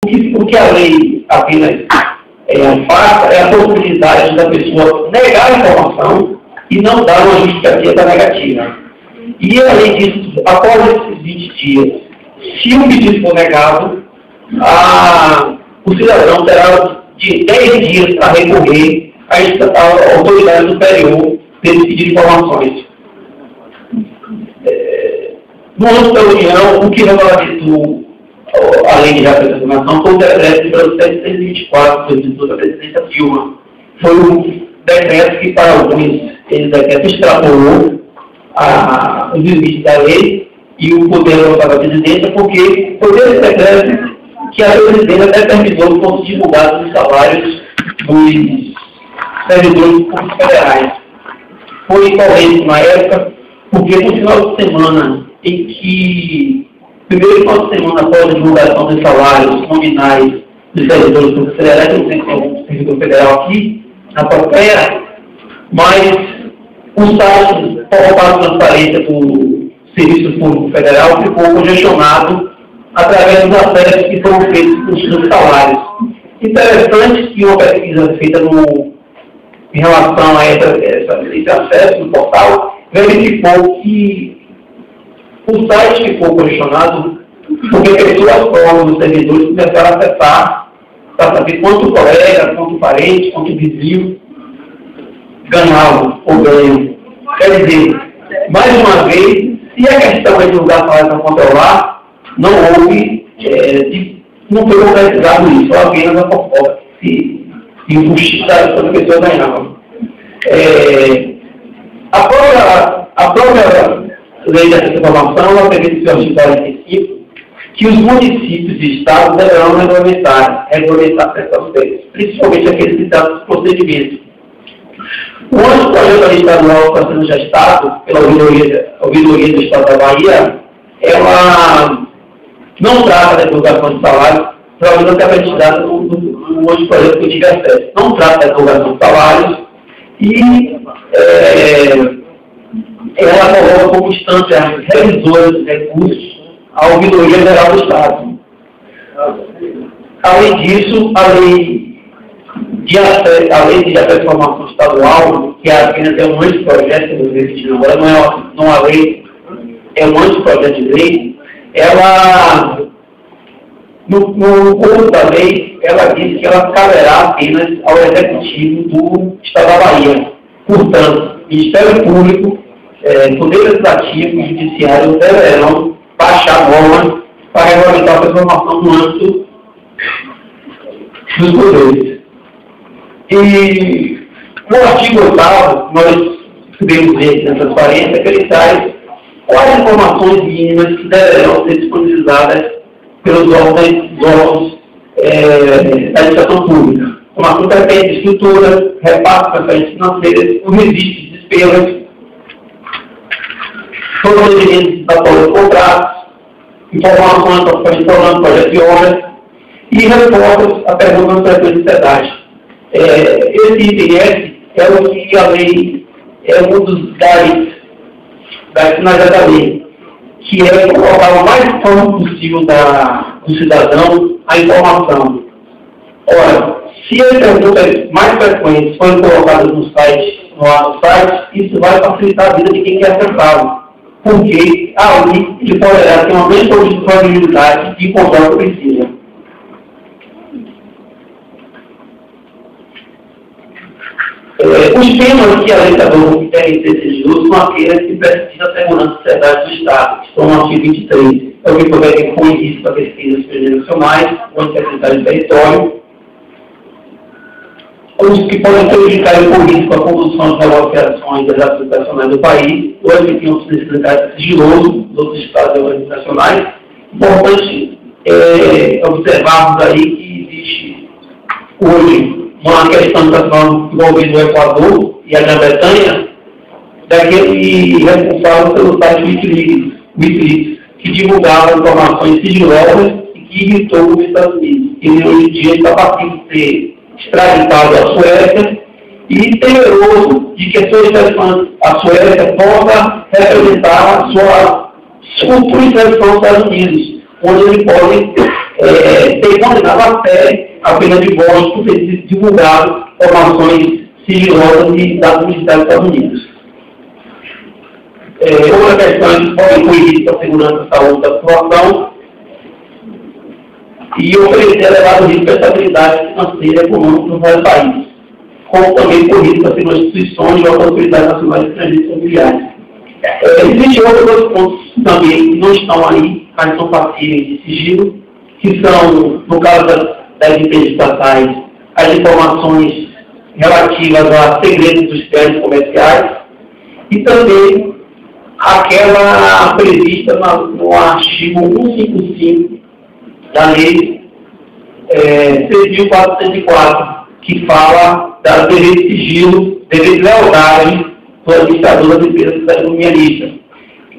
O que a lei apenas afasta é a possibilidade da pessoa negar a informação e não dar uma justificativa negativa. E, além disso, após esses 20 dias, se o pedido for negado, o cidadão terá de 10 dias para recorrer à autoridade superior desse pedido de informações. No âmbito da União, o que regulamentou a lei de acesso à informação foi o decreto número 724, que foi da presidenta Dilma. Foi um decreto que, para alguns, esse decreto extrapolou os limites da lei e o poder da presidência, porque foi esse decreto que a presidência determinou que fossem divulgados os salários dos servidores públicos federais. Foi correto na época, porque no final de semana em que, primeiro final de semana após a divulgação dos salários nominais dos servidores públicos federais, eu não sei se tem algum servidor federal aqui, na plateia, mas o site para transparência do Serviço Público Federal ficou congestionado através dos acessos que foram feitos nos salários. Interessante que uma pesquisa feita em relação a esse acesso no portal verificou que o site ficou congestionado porque pessoas fora dos servidores começaram a acessar para saber quanto colega, quanto parente, quanto vizinho ganhavam ou ganham. Quer dizer, mais uma vez, se a questão é divulgar salário para controlar, não houve, não foi concretizado isso, só apenas a fofoca, se injustiçar quando a pessoa ganhava. A própria lei dessa informação, ela prevê no artigo 45, que os municípios e estados deverão regulamentar certas coisas, principalmente aqueles que tratam dos procedimentos. O anteprojeto da lei estadual está sendo gestado pela ouvidoria do Estado da Bahia, ela não trata da divulgação de salários, provavelmente até vai te dar no anteprojeto que eu tive acesso. Não trata da divulgação de salários e ela coloca como instância revisora de recursos a ouvidoria geral do Estado. Além disso, a lei de acesso à informação estadual, que apenas é um anteprojeto, agora não é uma lei, é um anteprojeto de lei, ela, no corpo da lei, ela diz que ela caberá apenas ao Executivo do Estado da Bahia. Portanto, Ministério Público, Poder Legislativo e Judiciário deverão baixar normas para regulamentar a informação no âmbito dos poderes. E no artigo 8º, nós podemos ver na transparência que ele traz quais informações mínimas que deverão ser disponibilizadas pelos órgãos da administração pública, como a competência de estrutura, repasse de transferências financeiras, o registro de despesas, procedimentos após os contratos, informações sobre programa, projeto de obras e respostas a perguntas da sociedade. Esse item S é o que a lei é um dos das finalidades da lei, que é colocar o mais próximo possível do cidadão a informação. Ora, se as perguntas mais frequentes forem colocadas no site, isso vai facilitar a vida de quem quer acessá-lo, porque ali ele poderá ter uma grande probabilidade de encontrar o que precisa. Os temas que a lei estadual devem ser exigidos são aqueles que precisam da segurança da sociedade do Estado, que estão no artigo 23. É o que puder com início para pesquisas nacionais, o secretário de território, os que podem prejudicar o político a condução de negociações das ações nacionais do país, ou as que tenham sido explicadas sigiloso dos outros estados e organizações nacionais. Importante observarmos aí que existe hoje uma questão nacional envolvendo o Equador e a Grã-Bretanha, daquele responsável pelo site Wikileaks, que divulgava informações sigilosas e que irritou os Estados Unidos. Ele hoje em dia está passível de ser extraditado à Suécia e temeroso de que a Suécia possa representar a sua futura extradição aos Estados Unidos, onde ele pode ser condenado a pena de morte por ter divulgado informações sigilosas de dados militares dos Estados Unidos. Outra questão é que podem coibir a segurança e saúde da população e oferecer elevado risco de estabilidade financeira e econômica no vários países, como também por risco a segurança de instituições e autoridades nacionais e estrangeiras familiares. Existem outros dois pontos também que não estão aí, mas são passíveis de sigilo, que são, no caso das empresas estatais, as informações relativas a segredos industriais e comerciais, e também aquela prevista no artigo 155 da Lei 3.404, que fala da dever de sigilo, dever de lealdade do administrador das empresas da economia mista,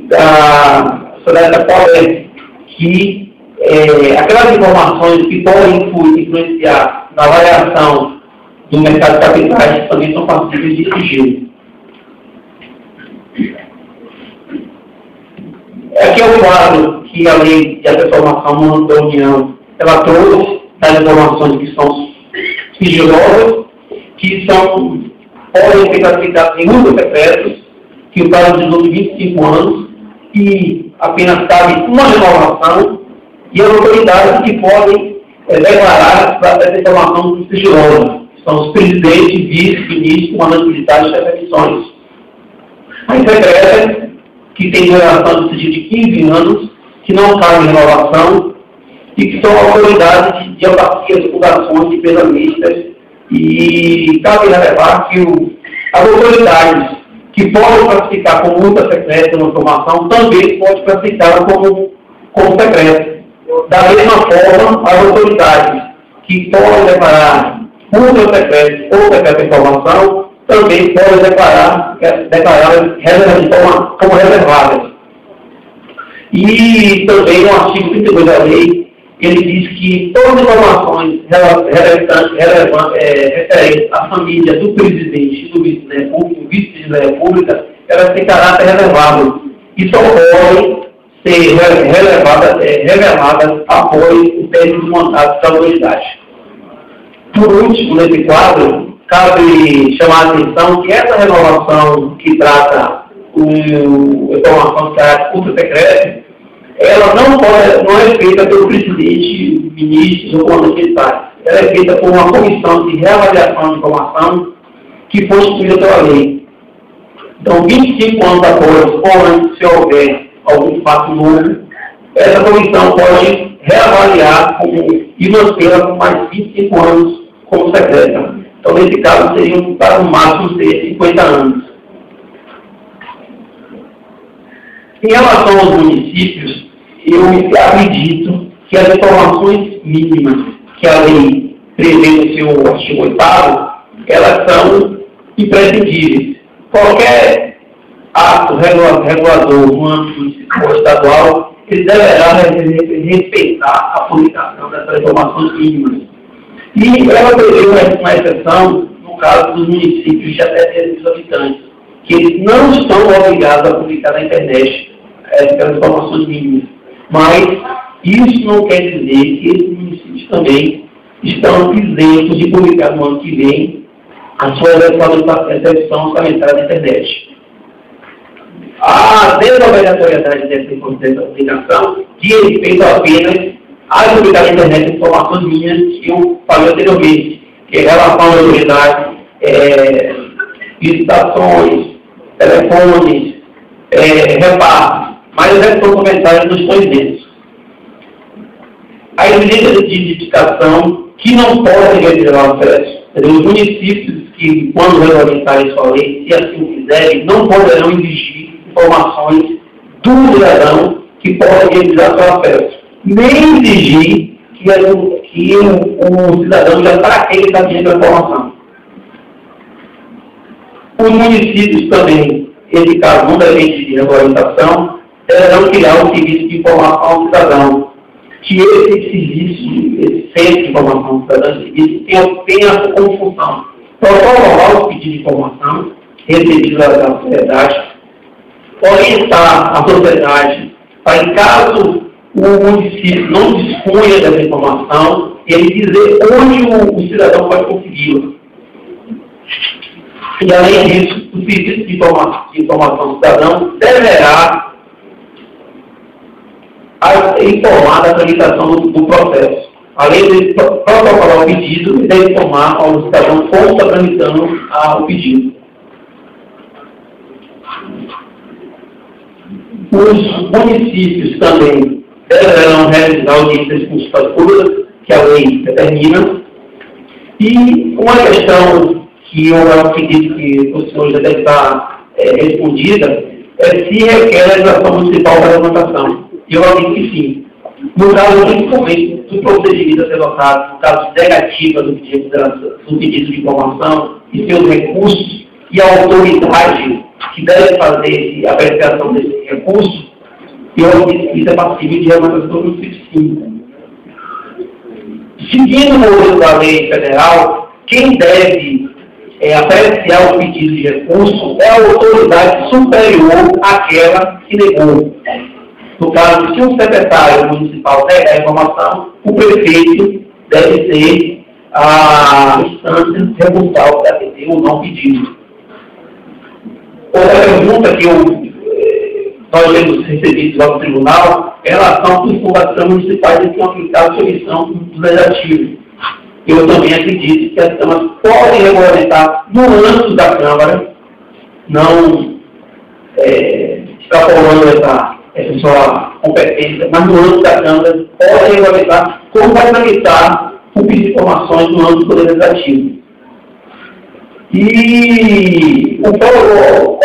da sociedade da que aquelas informações que podem influenciar na variação do mercado de capitais também são passíveis de sigilo. Aqui é o quadro que a Lei de Informação da União ela trouxe das informações que são sigilosas, que podem ser classificadas em usos secretos, que o prazo de 25 anos, e apenas cabe uma renovação, e as autoridades que podem declarar essa informação sigilosa. São os presidentes, vice-ministros, comandantes militares e chefes de missões. As secretas, que tem duração de sigilo de 15 anos, que não cabe renovação, e que são autoridades de autarquias, fundações, empresas mistas, e cabe relevar que as autoridades que podem classificar como multa secreta uma informação também podem classificá-la como secreta. Da mesma forma, as autoridades que podem declarar multa secreta ou secreta informação também podem declarar como reservadas. E também no artigo 32 da lei, ele diz que todas as informações referentes à família do presidente e do vice-presidente da República, elas têm caráter reservado e só podem ser reveladas após o término do mandato da autoridade. Por último, nesse quadro, cabe chamar a atenção que essa renovação que trata informação de caráter ultra-secreto, ela não é feita pelo presidente, ministros ou comandante militar. Ela é feita por uma comissão de reavaliação de informação que foi instituída pela lei. Então, 25 anos após, ou antes, se houver algum fato novo, essa comissão pode reavaliar e mantê-la por mais 25 anos como secreta. Então, nesse caso, seriam para no máximo ser 50 anos. Em relação aos municípios, eu acredito que as informações mínimas que a lei prevê no seu artigo 8º, elas são imprescindíveis. Qualquer ato regulador no âmbito municipal ou estadual, ele deverá respeitar a publicação dessas informações mínimas. E ela prevê uma exceção no caso dos municípios de até 3 mil habitantes, que eles não estão obrigados a publicar na internet essas informações mínimas. Mas isso não quer dizer que esses municípios também estão isentos de publicar no ano que vem a sua exceção orçamentária na internet. A desobrigatoriedade dessa publicação diz respeito apenas a publicar na internet informações minhas que eu falei anteriormente, que é relação à autoridade, visitações, telefones, repartos. Mas os restos comentários não estão isentos. A exigência de identificação que não podem realizar o acesso, os municípios que, quando regulamentarem sua lei, se assim quiserem, não poderão exigir informações do cidadão que podem realizar seu acesso, nem exigir que o cidadão já está ele sabendo a informação. Os municípios também, esse caso não depende de regulamentação, deverão criar um serviço de informação ao cidadão, que esse centro de informação ao cidadão tenha como função protocolar os pedidos de informação recebidos da sociedade, orientar a sociedade para, em caso o município não dispunha dessa informação, ele dizer onde o cidadão pode consegui-la. E, além disso, o serviço de informação do cidadão deverá informar da tramitação do processo. Além de protocolar o pedido, ele deve informar ao cidadão como está tramitando o pedido. Os municípios também deverão realizar audiências consultas públicas, que a lei determina. E uma questão que eu acredito que o senhor já deve estar respondida é se requer a legislação municipal para a levantação. E eu acredito que sim. No caso, principalmente, do procedimento a ser adotado, no caso de negativa do pedido de informação e seus recursos, e a autoridade que deve fazer a apreciação desse recurso, eu acredito que isso é passível de regulamentação no artigo 5. Seguindo o modelo da lei federal, quem deve apreciar o pedido de recurso é a autoridade superior àquela que negou. No caso, se um secretário municipal negar a informação, o prefeito deve ser a instância recursal para atender o não pedido. Outra pergunta que nós temos recebido lá no tribunal é em relação às fundações municipais que vão aplicar a solução do legislativo. Eu também acredito que as câmaras podem regulamentar no âmbito da Câmara, não extrapolando essa sua competência, mas no âmbito da Câmara podem regulamentar como vai tramitar o pedido de informações no âmbito do Poder Legislativo. E o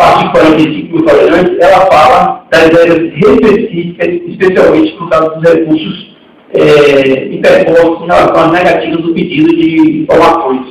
artigo 45 que eu falei antes, ela fala das regras específicas, especialmente no caso dos recursos interpostos em relação às negativas do pedido de informações.